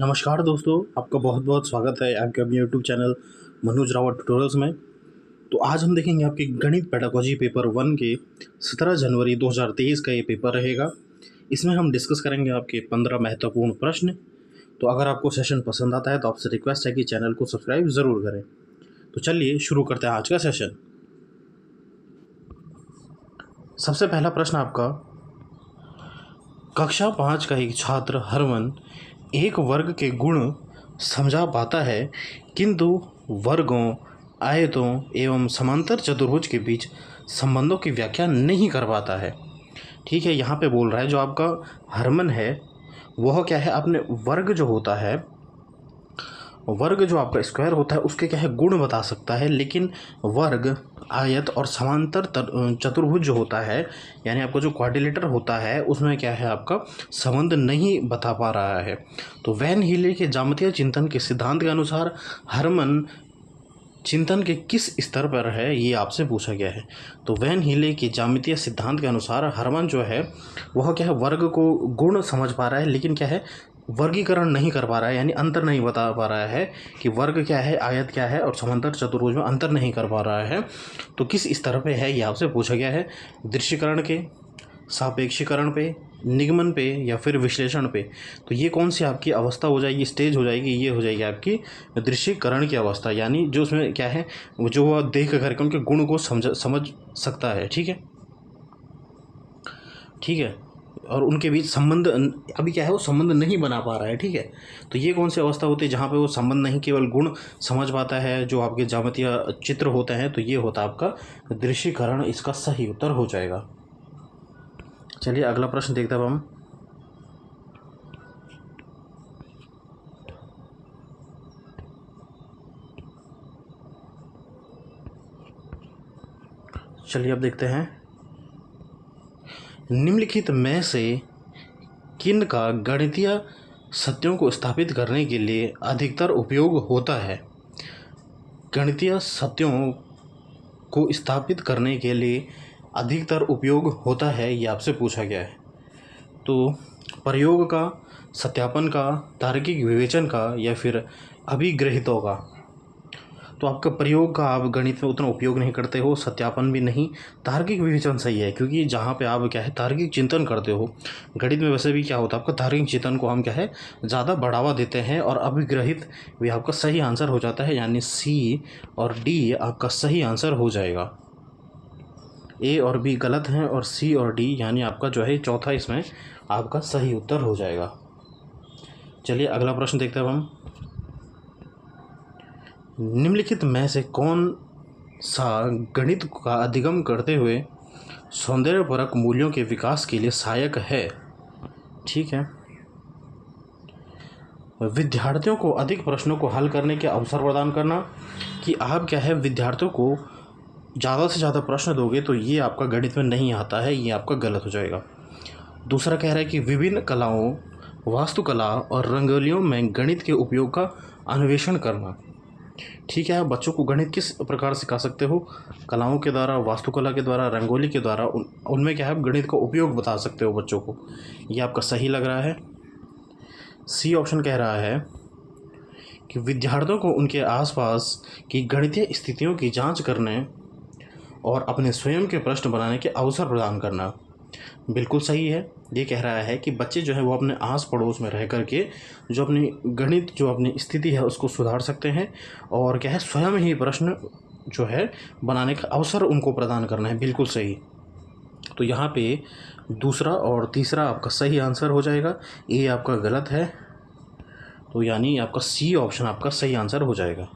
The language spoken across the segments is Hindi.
नमस्कार दोस्तों, आपका बहुत बहुत स्वागत है आपके अपने YouTube channel Manoj Rawat tutorials में। तो आज हम देखेंगे आपके गणित पेडागोजी पेपर 1 के 17 जनवरी 2023 का ये पेपर रहेगा। इसमें हम डिस्कस करेंगे आपके 15 महत्वपूर्ण प्रश्न। तो अगर आपको सेशन पसंद आता है तो आपसे रिक्वेस्ट है कि चैनल को सब्सक्राइब ज़रूर करें। तो चलिए शुरू करते हैं आज का सेशन। सबसे पहला प्रश्न आपका, कक्षा 5 का एक छात्र हरमन एक वर्ग के गुण समझा पाता है किंतु वर्गों, आयतों एवं समांतर चतुर्भुज के बीच संबंधों की व्याख्या नहीं कर पाता है। ठीक है, यहाँ पे बोल रहा है जो आपका हरमन है वह क्या है, अपने वर्ग जो होता है, वर्ग जो आपका स्क्वायर होता है उसके क्या है गुण बता सकता है, लेकिन वर्ग, आयत और समांतर चतुर्भुज जो होता है यानी आपका जो क्वाड्रिलेटर होता है उसमें क्या है आपका संबंध नहीं बता पा रहा है। तो वैन हीले के ज्यामितीय चिंतन के सिद्धांत के अनुसार हरमन चिंतन के किस स्तर पर है, ये आपसे पूछा गया है। तो वैन हीले के ज्यामितीय सिद्धांत के अनुसार हरमन जो है वह क्या है वर्ग को गुण समझ पा रहा है, लेकिन क्या है वर्गीकरण नहीं कर पा रहा है, यानी अंतर नहीं बता पा रहा है कि वर्ग क्या है, आयत क्या है और समांतर चतुर्भुज में अंतर नहीं कर पा रहा है। तो किस स्तर पे है ये आपसे पूछा गया है, दृश्यकरण के, सापेक्षीकरण पे, निगमन पे या फिर विश्लेषण पे। तो ये कौन सी आपकी अवस्था हो जाएगी, स्टेज हो जाएगी, ये हो जाएगी आपकी दृश्यकरण की अवस्था, यानी जो उसमें क्या है जो वह देख करके उनके गुण को समझ सकता है। ठीक है, ठीक है, और उनके बीच संबंध अभी क्या है वो संबंध नहीं बना पा रहा है। ठीक है, तो ये कौन सी अवस्था होती है जहाँ पे वो संबंध नहीं केवल गुण समझ पाता है, जो आपके ज्यामितीय चित्र होते हैं, तो ये होता है आपका दृश्यकरण, इसका सही उत्तर हो जाएगा। चलिए अगला प्रश्न देखते हैं हम। चलिए अब देखते हैं, निम्नलिखित में से किन का गणितीय सत्यों को स्थापित करने के लिए अधिकतर उपयोग होता है। गणितीय सत्यों को स्थापित करने के लिए अधिकतर उपयोग होता है, ये आपसे पूछा गया है। तो प्रयोग का, सत्यापन का, तार्किक विवेचन का या फिर अभिग्रहितों का। तो आपका प्रयोग का आप गणित में उतना उपयोग नहीं करते हो, सत्यापन भी नहीं, तार्किक विवेचन सही है, क्योंकि जहाँ पे आप क्या है तार्किक चिंतन करते हो, गणित में वैसे भी क्या होता है आपका तार्किक चिंतन को हम क्या है ज़्यादा बढ़ावा देते हैं, और अभिग्रहित भी आपका सही आंसर हो जाता है, यानी सी और डी आपका सही आंसर हो जाएगा। ए और बी गलत हैं और सी और डी यानी आपका जो है चौथा इसमें आपका सही उत्तर हो जाएगा। चलिए अगला प्रश्न देखते हैं हम, निम्नलिखित में से कौन सा गणित का अधिगम करते हुए सौंदर्यपरक मूल्यों के विकास के लिए सहायक है। ठीक है, विद्यार्थियों को अधिक प्रश्नों को हल करने के अवसर प्रदान करना, कि आप क्या है विद्यार्थियों को ज़्यादा से ज़्यादा प्रश्न दोगे तो ये आपका गणित में नहीं आता है, ये आपका गलत हो जाएगा। दूसरा कह रहा है कि विभिन्न कलाओं, वास्तुकला और रंगोलियों में गणित के उपयोग का अन्वेषण करना। ठीक है, आप बच्चों को गणित किस प्रकार सिखा सकते हो, कलाओं के द्वारा, वास्तुकला के द्वारा, रंगोली के द्वारा, उनमें क्या है आप गणित का उपयोग बता सकते हो बच्चों को, ये आपका सही लग रहा है। सी ऑप्शन कह रहा है कि विद्यार्थियों को उनके आसपास की गणितीय स्थितियों की जांच करने और अपने स्वयं के प्रश्न बनाने के अवसर प्रदान करना। बिल्कुल सही है, ये कह रहा है कि बच्चे जो है वो अपने आस पड़ोस में रह करके जो अपनी गणित जो अपनी स्थिति है उसको सुधार सकते हैं, और क्या है स्वयं ही प्रश्न जो है बनाने का अवसर उनको प्रदान करना है। बिल्कुल सही, तो यहाँ पे दूसरा और तीसरा आपका सही आंसर हो जाएगा, ए आपका गलत है, तो यानी आपका सी ऑप्शन आपका सही आंसर हो जाएगा।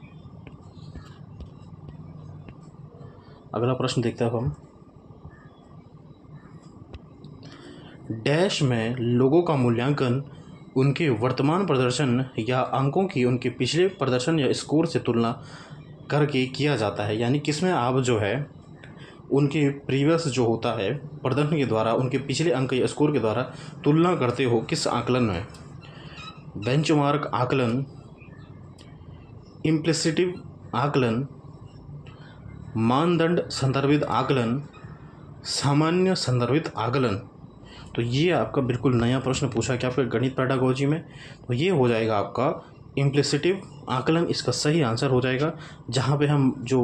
अगला प्रश्न देखते हैं हम, डैश में लोगों का मूल्यांकन उनके वर्तमान प्रदर्शन या अंकों की उनके पिछले प्रदर्शन या स्कोर से तुलना करके किया जाता है, यानी किसमें आप जो है उनके प्रीवियस जो होता है प्रदर्शन के द्वारा उनके पिछले अंक या स्कोर के द्वारा तुलना करते हो, किस आकलन में। बेंचमार्क आकलन, इम्प्लिसिटिव आकलन, मानदंड संदर्भित आकलन, सामान्य संदर्भित आकलन। तो ये आपका बिल्कुल नया प्रश्न पूछा गया आपके गणित पेडागोजी में। तो ये हो जाएगा आपका इम्प्लिसिटिव आकलन, इसका सही आंसर हो जाएगा। जहाँ पे हम जो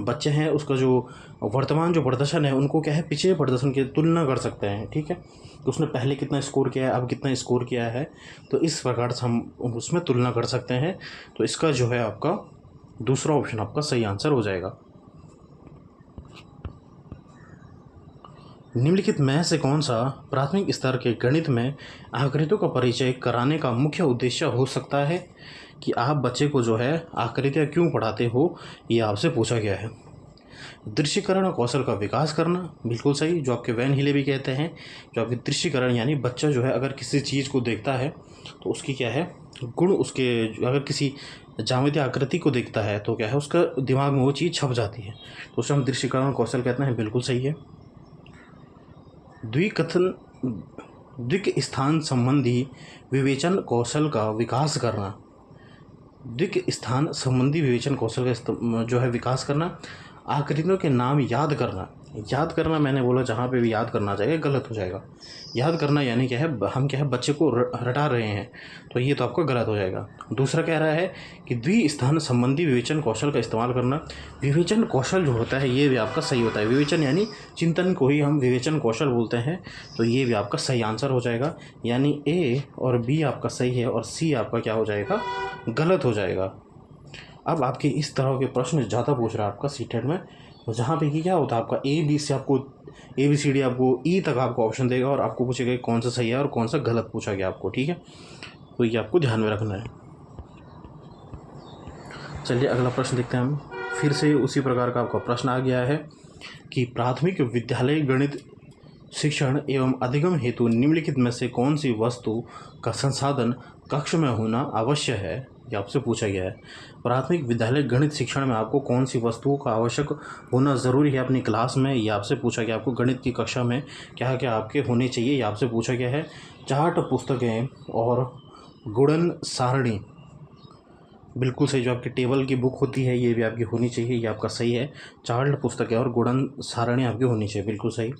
बच्चे हैं उसका जो वर्तमान जो प्रदर्शन है उनको क्या है पिछले प्रदर्शन की तुलना कर सकते हैं, ठीक है। तो उसने पहले कितना स्कोर किया है, अब कितना स्कोर किया है, तो इस प्रकार से हम उसमें तुलना कर सकते हैं। तो इसका जो है आपका दूसरा ऑप्शन आपका सही आंसर हो जाएगा। निम्नलिखित में से कौन सा प्राथमिक स्तर के गणित में आकृतियों का परिचय कराने का मुख्य उद्देश्य हो सकता है? कि आप बच्चे को जो है आकृतियाँ क्यों पढ़ाते हो, ये आपसे पूछा गया है। दृश्यकरण कौशल का विकास करना, बिल्कुल सही, जो आपके वैन हिले भी कहते हैं। जो आपके दृश्यकरण यानी बच्चा जो है अगर किसी चीज़ को देखता है तो उसकी क्या है गुण, उसके अगर किसी ज्यामितीय आकृति को देखता है तो क्या है उसका दिमाग में वो चीज़ छप जाती है, तो उसे हम दृश्यकरण कौशल कहते हैं, बिल्कुल सही है। द्विकथन द्विक स्थान संबंधी विवेचन कौशल का विकास करना, द्विक स्थान संबंधी विवेचन कौशल का जो है विकास करना। आकृतियों के नाम याद करना, याद करना मैंने बोला जहाँ पे भी याद करना चाहिए गलत हो जाएगा। याद करना यानी क्या है, हम क्या है बच्चे को रटा रहे हैं, तो ये तो आपका गलत हो जाएगा। दूसरा कह रहा है कि द्विस्थान संबंधी विवेचन कौशल का इस्तेमाल करना। विवेचन कौशल जो होता है ये भी आपका सही होता है। विवेचन यानी चिंतन को ही हम विवेचन कौशल बोलते हैं, तो ये भी आपका सही आंसर हो जाएगा। यानी ए और बी आपका सही है और सी आपका क्या हो जाएगा, गलत हो जाएगा। अब आपके इस तरह के प्रश्न ज़्यादा पूछ रहा है आपका सीटेट में, तो जहाँ पे कि क्या होता है आपका ए बी से आपको ABCD आपको ई तक आपको ऑप्शन देगा और आपको पूछेगा कौन सा सही है और कौन सा गलत पूछा गया आपको, ठीक है। तो ये आपको ध्यान में रखना है। चलिए अगला प्रश्न देखते हैं हम। फिर से उसी प्रकार का आपका प्रश्न आ गया है कि प्राथमिक विद्यालय गणित शिक्षण एवं अधिगम हेतु निम्नलिखित में से कौन सी वस्तु का संसाधन कक्ष में होना आवश्यक है, ये आपसे पूछा गया है। प्राथमिक विद्यालय गणित शिक्षण में आपको कौन सी वस्तुओं का आवश्यक होना ज़रूरी है अपनी क्लास में, ये आपसे पूछा गया। आपको गणित की कक्षा में क्या क्या आपके होने चाहिए, ये आपसे पूछा गया है। चार्ट पुस्तकें और गुणन सारणी, बिल्कुल सही। जो आपकी टेबल की बुक होती है ये भी आपकी होनी चाहिए, ये आपका सही है। चार्ट पुस्तकें और गुणन सारणी आपकी होनी चाहिए, बिल्कुल सही।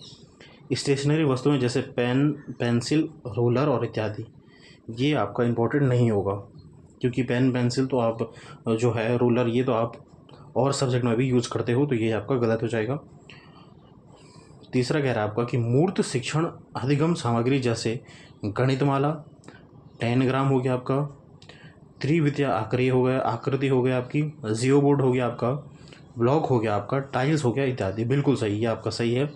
स्टेशनरी वस्तुएं जैसे पेन, पेंसिल, रूलर और इत्यादि, ये आपका इम्पोर्टेंट नहीं होगा, क्योंकि पेन पेंसिल तो आप जो है रूलर ये तो आप और सब्जेक्ट में भी यूज़ करते हो, तो ये आपका गलत हो जाएगा। तीसरा कह रहा है आपका कि मूर्त शिक्षण अधिगम सामग्री जैसे गणितमाला, 10 ग्राम हो गया आपका, त्रिवितीय आकृति हो गया आपकी, जियो बोर्ड हो गया आपका, ब्लॉक हो गया आपका, टाइल्स हो गया इत्यादि, बिल्कुल सही, ये आपका सही है।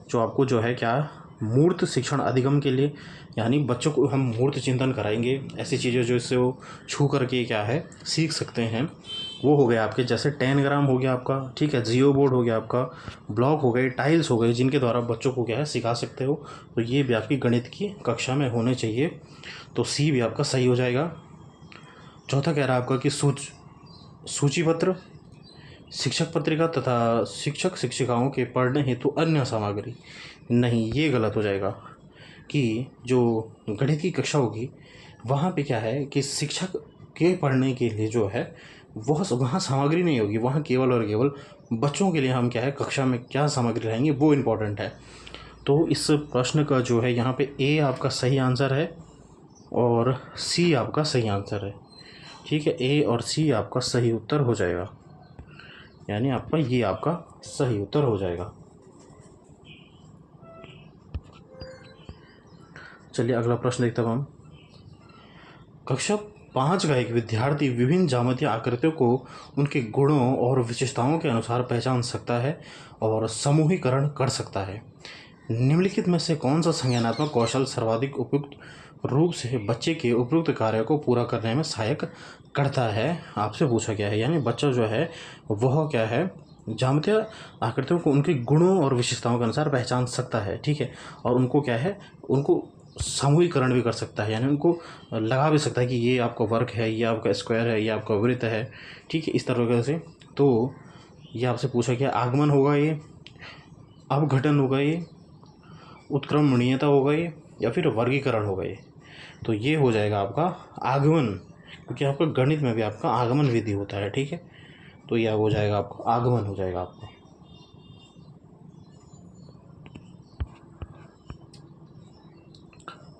जो आपको जो है क्या मूर्त शिक्षण अधिगम के लिए यानी बच्चों को हम मूर्त चिंतन कराएंगे, ऐसी चीज़ें जो इससे वो छू करके क्या है सीख सकते हैं, वो हो गया आपके जैसे 10 ग्राम हो गया आपका, ठीक है, जियो बोर्ड हो गया आपका, ब्लॉक हो गए, टाइल्स हो गए, जिनके द्वारा बच्चों को क्या है सिखा सकते हो, तो ये भी आपकी गणित की कक्षा में होने चाहिए, तो सी भी आपका सही हो जाएगा। चौथा कह रहा है आपका कि सूचीपत्र, शिक्षक पत्रिका तथा शिक्षक शिक्षिकाओं के पढ़ने हेतु अन्य सामग्री, नहीं, ये गलत हो जाएगा। कि जो गणित की कक्षा होगी वहाँ पे क्या है कि शिक्षक के पढ़ने के लिए जो है वहाँ सामग्री नहीं होगी, वहाँ केवल और केवल बच्चों के लिए हम क्या है कक्षा में क्या सामग्री लाएंगे वो इम्पोर्टेंट है। तो इस प्रश्न का जो है यहाँ पे ए आपका सही आंसर है और सी आपका सही आंसर है, ठीक है। ए और सी आपका सही उत्तर हो जाएगा, यानी आपका ये आपका सही उत्तर हो जाएगा। चलिए अगला प्रश्न देखते हैं हम। कक्षा 5 का एक विद्यार्थी विभिन्न ज्यामितीय आकृतियों को उनके गुणों और विशेषताओं के अनुसार पहचान सकता है और समूहीकरण कर सकता है। निम्नलिखित में से कौन सा संज्ञानात्मक कौशल सर्वाधिक उपयुक्त रूप से बच्चे के उपयुक्त कार्य को पूरा करने में सहायक करता है, आपसे पूछा गया है। यानी बच्चा जो है वह क्या है ज्यामितीय आकृतियों को उनके गुणों और विशेषताओं के अनुसार पहचान सकता है, ठीक है, और उनको क्या है उनको समूहीकरण भी कर सकता है, यानी उनको लगा भी सकता है कि ये आपका वर्ग है, ये आपका स्क्वायर है, ये आपका वृत्त है, ठीक है, इस तरीके से। तो ये आपसे पूछा गया आगमन होगा ये, अपघटन होगा ये, उत्क्रमणीयता होगा ये, या फिर वर्गीकरण होगा ये। तो ये हो जाएगा आपका आगमन, क्योंकि आपका गणित में भी आपका आगमन विधि होता है, ठीक है। तो यह हो जाएगा आपका आगमन हो जाएगा आपका।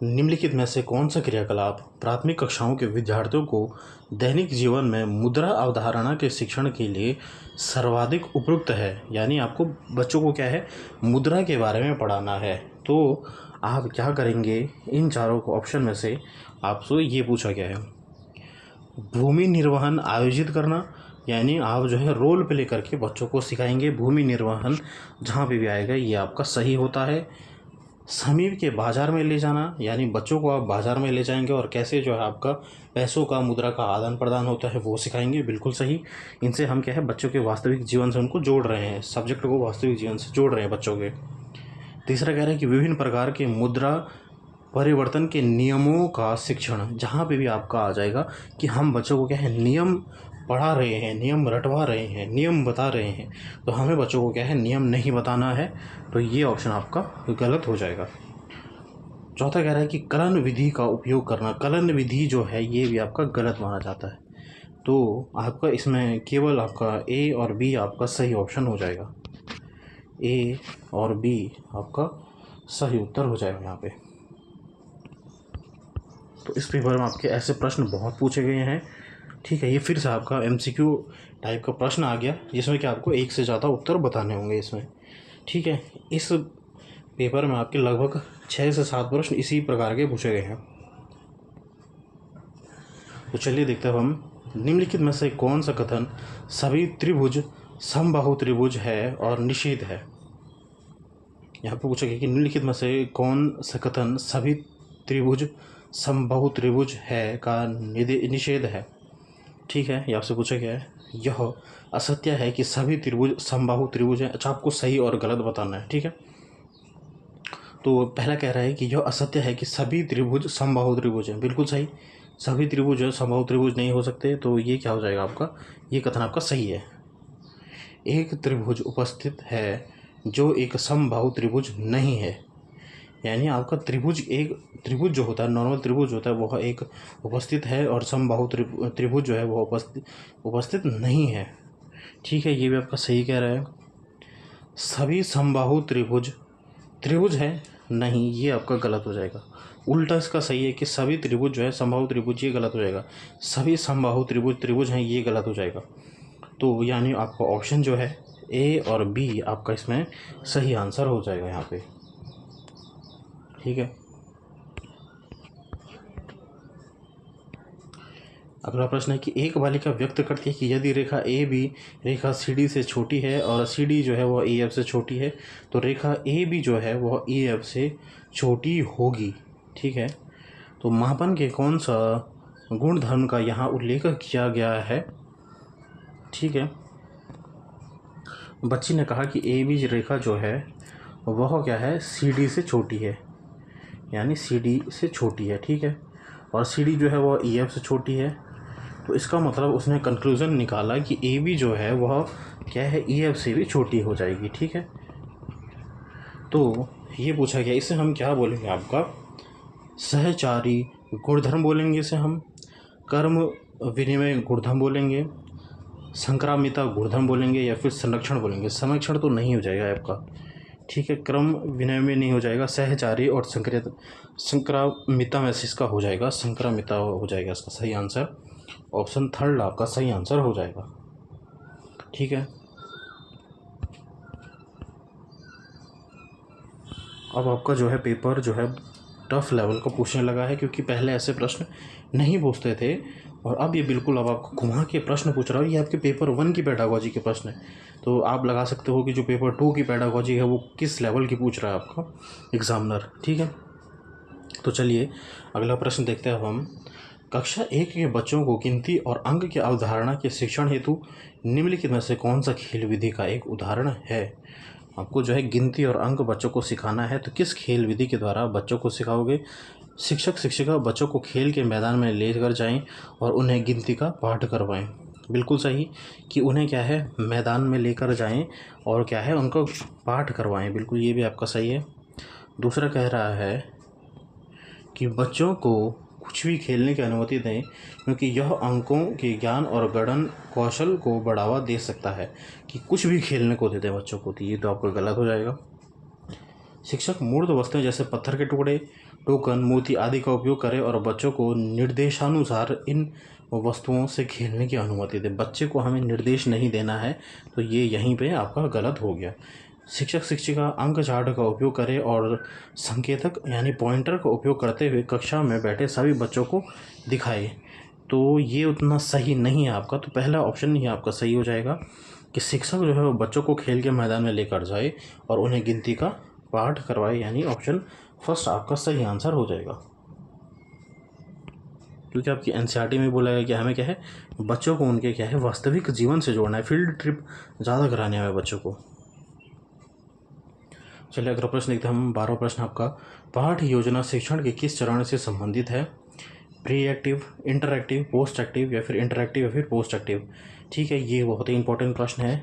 निम्नलिखित में से कौन सा क्रियाकलाप प्राथमिक कक्षाओं के विद्यार्थियों को दैनिक जीवन में मुद्रा अवधारणा के शिक्षण के लिए सर्वाधिक उपयुक्त है? यानी आपको बच्चों को क्या है, मुद्रा के बारे में पढ़ाना है। तो आप क्या करेंगे, इन चारों ऑप्शन में से आपसे ये पूछा गया है। भूमि निर्वहन आयोजित करना, यानी आप जो है रोल प्ले करके बच्चों को सिखाएंगे भूमि निर्वहन, जहाँ पे भी आएगा ये आपका सही होता है। समीप के बाज़ार में ले जाना, यानी बच्चों को आप बाज़ार में ले जाएंगे और कैसे जो है आपका पैसों का, मुद्रा का आदान प्रदान होता है वो सिखाएंगे, बिल्कुल सही। इनसे हम क्या है, बच्चों के वास्तविक जीवन से उनको जोड़ रहे हैं, सब्जेक्ट को वास्तविक जीवन से जोड़ रहे हैं बच्चों के। तीसरा कह रहा है कि विभिन्न प्रकार के मुद्रा परिवर्तन के नियमों का शिक्षण, जहाँ पे भी आपका आ जाएगा कि हम बच्चों को क्या है, नियम पढ़ा रहे हैं, नियम रटवा रहे हैं, नियम बता रहे हैं, तो हमें बच्चों को क्या है, नियम नहीं बताना है, तो ये ऑप्शन आपका गलत हो जाएगा। चौथा कह रहा है कि कलन विधि का उपयोग करना, कलन विधि जो है ये भी आपका गलत माना जाता है, तो आपका इसमें केवल आपका ए और बी आपका सही ऑप्शन हो जाएगा। ए और बी आपका सही उत्तर हो जाएगा यहाँ पे। तो इस पेपर में आपके ऐसे प्रश्न बहुत पूछे गए हैं, ठीक है। ये फिर से आपका MCQ टाइप का प्रश्न आ गया, जिसमें कि आपको एक से ज़्यादा उत्तर बताने होंगे इसमें, ठीक है। इस पेपर में आपके लगभग 6 से 7 प्रश्न इसी प्रकार के पूछे गए हैं। तो चलिए देखते हैं हम, निम्नलिखित में से कौन सा कथन सभी त्रिभुज समबाहु त्रिभुज है और निषेध है? यहाँ पे पूछा गया कि निम्नलिखित में से कौन सा कथन सभी त्रिभुज समबाहु त्रिभुज है का निषेध है, ठीक है। ये आपसे पूछा गया है। यह असत्य है कि सभी त्रिभुज समबाहु त्रिभुज हैं। अच्छा, आपको सही और गलत बताना है, ठीक है। तो पहला कह रहा है कि यह असत्य है कि सभी त्रिभुज समबाहु त्रिभुज हैं, बिल्कुल सही। सभी त्रिभुज समबाहु त्रिभुज नहीं हो सकते, तो ये क्या हो जाएगा आपका, ये कथन आपका सही है। एक त्रिभुज उपस्थित है जो एक समबाहु त्रिभुज नहीं है, यानी आपका त्रिभुज जो होता है, नॉर्मल त्रिभुज होता है, वह एक उपस्थित है और समबाहु त्रिभुज जो है वह उपस्थित नहीं है, ठीक है। ये भी आपका सही कह रहा है। सभी समबाहु त्रिभुज है नहीं, ये आपका गलत हो जाएगा। उल्टा इसका सही है कि सभी त्रिभुज जो है समबाहु त्रिभुज, ये गलत हो जाएगा। सभी समबाहु त्रिभुज हैं, ये गलत हो जाएगा। तो यानी आपका ऑप्शन जो है ए और बी आपका इसमें सही आंसर हो जाएगा यहाँ पे, ठीक है। अगला प्रश्न है कि एक बालिका व्यक्त करती है कि यदि रेखा A B Rekha C D से छोटी है और सी डी जो है वह ई एफ से छोटी है, तो रेखा ए बी जो है वह ई एफ से छोटी होगी, ठीक है। तो मापन के कौन सा गुणधर्म का यहाँ उल्लेख किया गया है, ठीक है। बच्ची ने कहा कि ए बी रेखा जो है वह क्या है, सी डी से छोटी है, यानी सी डी से छोटी है, ठीक है। और सी डी जो है वह ई एफ से छोटी है, तो इसका मतलब उसने कंक्लूज़न निकाला कि ए बी जो है वह क्या है, ई एफ से भी छोटी हो जाएगी, ठीक है। तो ये पूछा गया, इसे हम क्या बोलेंगे, आपका सहचारी गुणधर्म बोलेंगे, इसे हम कर्म विनिमय गुणधर्म बोलेंगे, संक्रामिता गुणधर्म बोलेंगे, या फिर संरक्षण बोलेंगे। संरक्षण तो नहीं हो जाएगा आपका, ठीक है। क्रम विनय में नहीं हो जाएगा। सहचारी और संक्रामिता में से इसका हो जाएगा, संक्रामिता हो जाएगा इसका सही आंसर। ऑप्शन थर्ड आपका सही आंसर हो जाएगा, ठीक है। अब आपका जो है पेपर जो है टफ लेवल का पूछने लगा है, क्योंकि पहले ऐसे प्रश्न नहीं पूछते थे और अब ये बिल्कुल अब आपको घुमा के प्रश्न पूछ रहा है। ये आपके पेपर 1 की पेडागोजी के प्रश्न है, तो आप लगा सकते हो कि जो पेपर 2 की पेडागोजी है वो किस लेवल की पूछ रहा है आपका एग्जामिनर, ठीक है। तो चलिए अगला प्रश्न देखते हैं हम। कक्षा 1 के बच्चों को गिनती और अंक की अवधारणा के शिक्षण हेतु निम्नलिखित में से कौन सा खेल विधि का एक उदाहरण है? आपको जो है गिनती और अंक बच्चों को सिखाना है, तो किस खेल विधि के द्वारा बच्चों को सिखाओगे? शिक्षक शिक्षिका बच्चों को खेल के मैदान में ले कर जाएं और उन्हें गिनती का पाठ करवाएं, बिल्कुल सही कि उन्हें क्या है, मैदान में लेकर जाएं और क्या है, उनको पाठ करवाएं, बिल्कुल ये भी आपका सही है। दूसरा कह रहा है कि बच्चों को कुछ भी खेलने की अनुमति दें, क्योंकि यह अंकों के ज्ञान और गणन कौशल को बढ़ावा दे सकता है, कि कुछ भी खेलने को देते हैं बच्चों को, तो ये तो आपका गलत हो जाएगा। शिक्षक मूर्त वस्तुएं जैसे पत्थर के टुकड़े, टोकन, मोती आदि का उपयोग करें और बच्चों को निर्देशानुसार इन वस्तुओं से खेलने की अनुमति दें। बच्चे को हमें निर्देश नहीं देना है, तो ये यहीं पे आपका गलत हो गया। शिक्षक शिक्षिका अंक चार्ट का उपयोग करें और संकेतक यानी पॉइंटर का उपयोग करते हुए कक्षा में बैठे सभी बच्चों को दिखाए। तो ये उतना सही नहीं है आपका, तो पहला ऑप्शन ही आपका सही हो जाएगा कि शिक्षक जो है वो बच्चों को खेल के मैदान में लेकर जाए और उन्हें गिनती का पाठ करवाए, यानी ऑप्शन फर्स्ट आपका सही आंसर हो जाएगा। क्योंकि आपकी एनसीईआरटी में बोला गया कि हमें क्या है, बच्चों को उनके क्या है वास्तविक जीवन से जोड़ना है, फील्ड ट्रिप ज़्यादा कराने हैं बच्चों को। चलिए अगला प्रश्न देखते हैं हम। 12वां प्रश्न आपका, पाठ योजना शिक्षण के किस चरण से संबंधित है? Pre active, interactive, post active या फिर इंटरएक्टिव या फिर पोस्ट एक्टिव। ठीक है, ये बहुत ही इंपॉर्टेंट प्रश्न है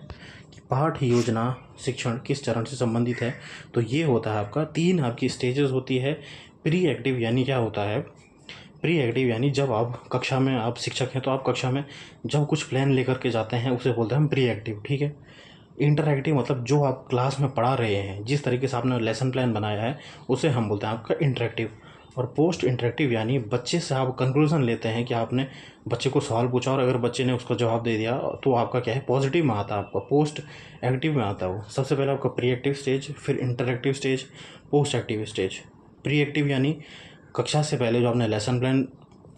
कि पाठ योजना शिक्षण किस चरण से संबंधित है। तो ये होता है आपका 3 आपकी स्टेजेस होती है। प्री एक्टिव यानी क्या होता है? प्री एक्टिव यानी जब आप कक्षा में, आप शिक्षक हैं तो आप कक्षा में जब कुछ प्लान लेकर के जाते हैं उसे बोलते हैं हम प्री एक्टिव। ठीक है। इंटरएक्टिव मतलब जो आप क्लास में पढ़ा रहे हैं, जिस तरीके से आपने लेसन प्लान बनाया है उसे हम बोलते हैं आपका इंटरएक्टिव। और पोस्ट इंटरएक्टिव यानी बच्चे से आप कंक्लूजन लेते हैं कि आपने बच्चे को सवाल पूछा और अगर बच्चे ने उसका जवाब दे दिया तो आपका क्या है, पॉजिटिव में आता है, आपका पोस्ट एक्टिव में आता है वो। सबसे पहले आपका प्री एक्टिव स्टेज, फिर interactive stage, post active stage. Pre active यानी कक्षा से पहले जो आपने लेसन प्लान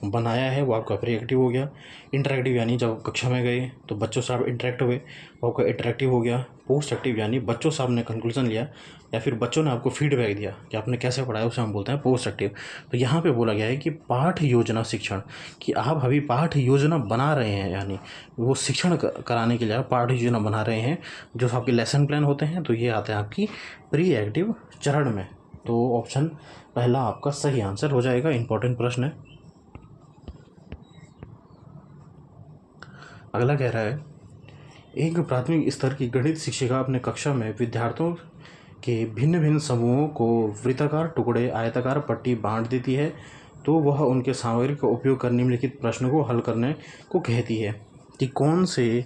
बनाया है वो आपका प्री एक्टिव हो गया। इंटरएक्टिव यानी जब कक्षा में गए तो बच्चों से आप इंटरेक्ट हुए, वो आपका इंटरएक्टिव हो गया। पोस्ट एक्टिव यानी बच्चों से आपने कंक्लूजन लिया या फिर बच्चों ने आपको फीडबैक दिया कि आपने कैसे पढ़ाया, उसे हम बोलते हैं पोस्ट एक्टिव। तो यहाँ पे बोला गया है कि पाठ योजना शिक्षण, कि आप अभी पाठ योजना बना रहे हैं, यानी वो शिक्षण कराने के लिए आप पाठ योजना बना रहे हैं, जो आपके लेसन प्लान होते हैं, तो ये आते हैं आपकी प्री एक्टिव चरण में। तो ऑप्शन पहला आपका सही आंसर हो जाएगा। इंपॉर्टेंट प्रश्न है। अगला कह रहा है, एक प्राथमिक स्तर की गणित शिक्षिका अपने कक्षा में विद्यार्थियों के भिन्न भिन्न समूहों को वृत्ताकार टुकड़े, आयताकार पट्टी बांट देती है, तो वह उनके सामग्री का उपयोग कर निम्नलिखित प्रश्न को हल करने को कहती है कि कौन से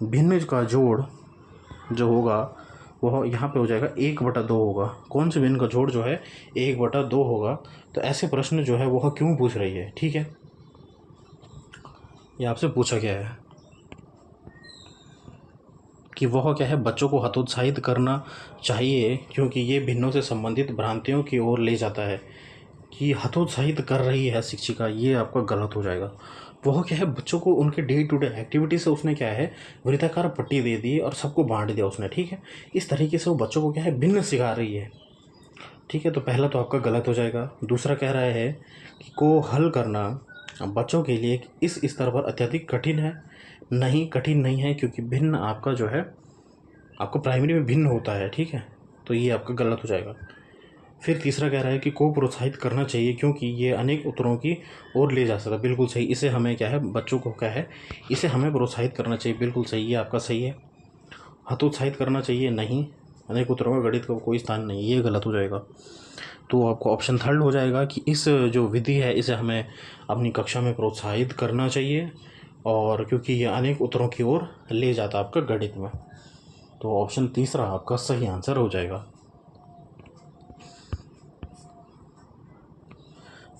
भिन्न का जोड़ जो होगा वह यहाँ पे हो जाएगा 1/2 होगा। कौन से भिन्न का जोड़ जो है 1/2 होगा। तो ऐसे प्रश्न जो है वह क्यों पूछ रही है? ठीक है, ये आपसे पूछा गया है कि वह क्या है, बच्चों को हतोत्साहित करना चाहिए, क्योंकि ये भिन्नों से संबंधित भ्रांतियों की ओर ले जाता है। कि हतोत्साहित कर रही है शिक्षिका, ये आपका गलत हो जाएगा। वह क्या है, बच्चों को उनके डे टू डे एक्टिविटी से उसने क्या है, वृत्ताकार पट्टी दे दी और सबको बांट दिया उसने। ठीक है, इस तरीके से वो बच्चों को क्या है, भिन्न सिखा रही है। ठीक है, तो पहला तो आपका गलत हो जाएगा। दूसरा कह रहा है कि को हल करना बच्चों के लिए इस स्तर पर अत्यधिक कठिन है। नहीं, कठिन नहीं है, क्योंकि भिन्न आपका जो है आपको प्राइमरी में भिन्न होता है। ठीक है, तो ये आपका गलत हो जाएगा। फिर तीसरा कह रहा है कि को प्रोत्साहित करना चाहिए, क्योंकि ये अनेक उत्तरों की ओर ले जा सकता है। बिल्कुल सही, इसे हमें क्या है, बच्चों को क्या है, इसे हमें प्रोत्साहित करना चाहिए। बिल्कुल सही, ये आपका सही है। हतोत्साहित करना चाहिए, नहीं, अनेक उत्तरों में गणित का कोई स्थान नहीं, ये गलत हो जाएगा। तो आपको ऑप्शन थर्ड हो जाएगा कि इस जो विधि है इसे हमें अपनी कक्षा में प्रोत्साहित करना चाहिए, और क्योंकि ये अनेक उत्तरों की ओर ले जाता है आपका गणित में। तो ऑप्शन तीसरा आपका सही आंसर हो जाएगा।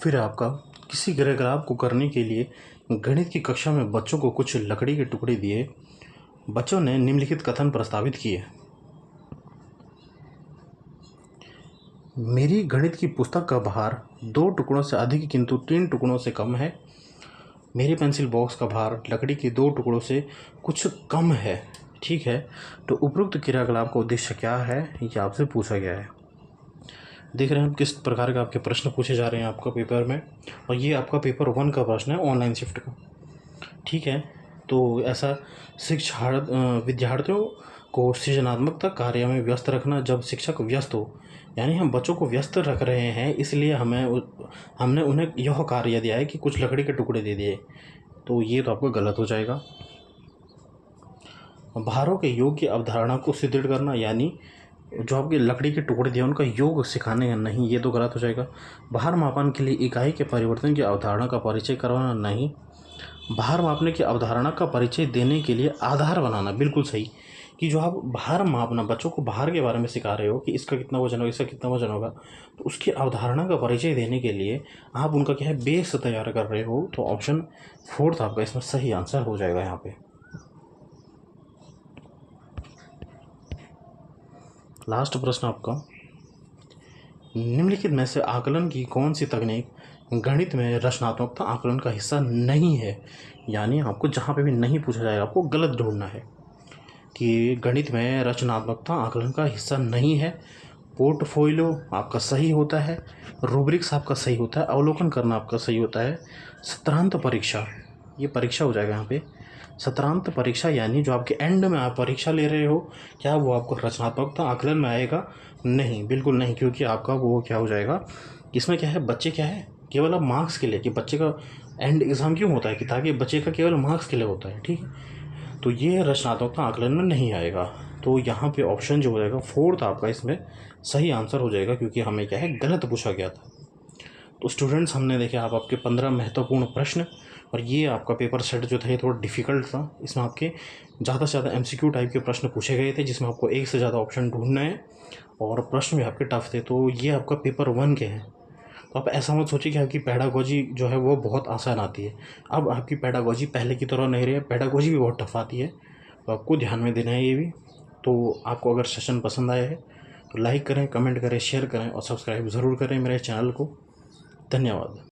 फिर आपका किसी क्रियाकलाप को करने के लिए गणित की कक्षा में बच्चों को कुछ लकड़ी के टुकड़े दिए। बच्चों ने निम्नलिखित कथन प्रस्तावित किए। मेरी गणित की पुस्तक का भार 2 टुकड़ों से अधिक किंतु 3 टुकड़ों से कम है। मेरे पेंसिल बॉक्स का भार लकड़ी के 2 टुकड़ों से कुछ कम है। ठीक है, तो उपरोक्त क्रियाकलाप का उद्देश्य क्या है, ये आपसे पूछा गया है। देख रहे हैं हम किस प्रकार के आपके प्रश्न पूछे जा रहे हैं आपका पेपर में, और ये आपका पेपर 1 का प्रश्न है ऑनलाइन शिफ्ट का। ठीक है, तो ऐसा विद्यार्थियों को सृजनात्मकता कार्य में व्यस्त रखना। जब शिक्षक व्यस्त हो, यानी हम बच्चों को व्यस्त रख रहे हैं, इसलिए हमने उन्हें यह कार्य दिया है कि कुछ लकड़ी के टुकड़े दे दिए, तो ये तो आपका गलत हो जाएगा। भारों के योग की अवधारणा को सुदृढ़ करना, यानी जो आपके लकड़ी के टुकड़े दिए उनका योग सिखाने का, नहीं, ये तो गलत हो जाएगा। भार मापन के लिए इकाई के परिवर्तन की अवधारणा का परिचय करवाना, नहीं। भार मापने की अवधारणा का परिचय देने के लिए आधार बनाना, बिल्कुल सही, कि जो आप भार मापना, बच्चों को भार के बारे में सिखा रहे हो कि इसका कितना वजन होगा, इसका कितना वजन होगा, तो उसकी अवधारणा का परिचय देने के लिए आप उनका क्या है बेस तैयार कर रहे हो। तो ऑप्शन 4 आपका इसमें सही आंसर हो जाएगा। यहाँ पे लास्ट प्रश्न आपका, निम्नलिखित में से आकलन की कौन सी तकनीक गणित में रचनात्मकता आकलन का हिस्सा नहीं है। यानी आपको जहाँ पे भी नहीं पूछा जाएगा आपको गलत ढूंढना है कि गणित में रचनात्मकता आकलन का हिस्सा नहीं है। पोर्टफोलियो आपका सही होता है, रूब्रिक्स आपका सही होता है, अवलोकन करना आपका सही होता है, सत्रांत परीक्षा, ये परीक्षा हो जाएगा यहाँ पे। सत्रांत परीक्षा यानी जो आपके एंड में आप परीक्षा ले रहे हो, क्या वो आपको रचनात्मकता आकलन में आएगा? नहीं, बिल्कुल नहीं, क्योंकि आपका वो क्या हो जाएगा, इसमें क्या है, बच्चे क्या है केवल अब मार्क्स के लिए, कि बच्चे का एंड एग्ज़ाम क्यों होता है कि ताकि बच्चे का केवल मार्क्स के लिए होता है, ठीक है। तो ये रचनात्मकता आकलन में नहीं आएगा। तो यहाँ पे ऑप्शन जो हो जाएगा 4 आपका इसमें सही आंसर हो जाएगा, क्योंकि हमें क्या है गलत पूछा गया था। तो स्टूडेंट्स, हमने देखे आप आपके 15 महत्वपूर्ण प्रश्न, और ये आपका पेपर सेट जो था ये थोड़ा डिफ़िकल्ट था। इसमें आपके ज़्यादा से ज़्यादा MCQ टाइप के प्रश्न पूछे गए थे, जिसमें आपको एक से ज़्यादा ऑप्शन ढूंढना है, और प्रश्न भी आपके टफ थे। तो ये आपका पेपर 1 के हैं। तो आप ऐसा मत सोचिए कि आपकी पेडागोजी जो है वो बहुत आसान आती है। अब आपकी पेडागोजी पहले की तरह नहीं रही है, पेडागोजी भी बहुत टफ आती है, तो आपको ध्यान में देना है ये भी। तो आपको अगर सेशन पसंद आया है तो लाइक करें, कमेंट करें, शेयर करें और सब्सक्राइब ज़रूर करें मेरे चैनल को। धन्यवाद।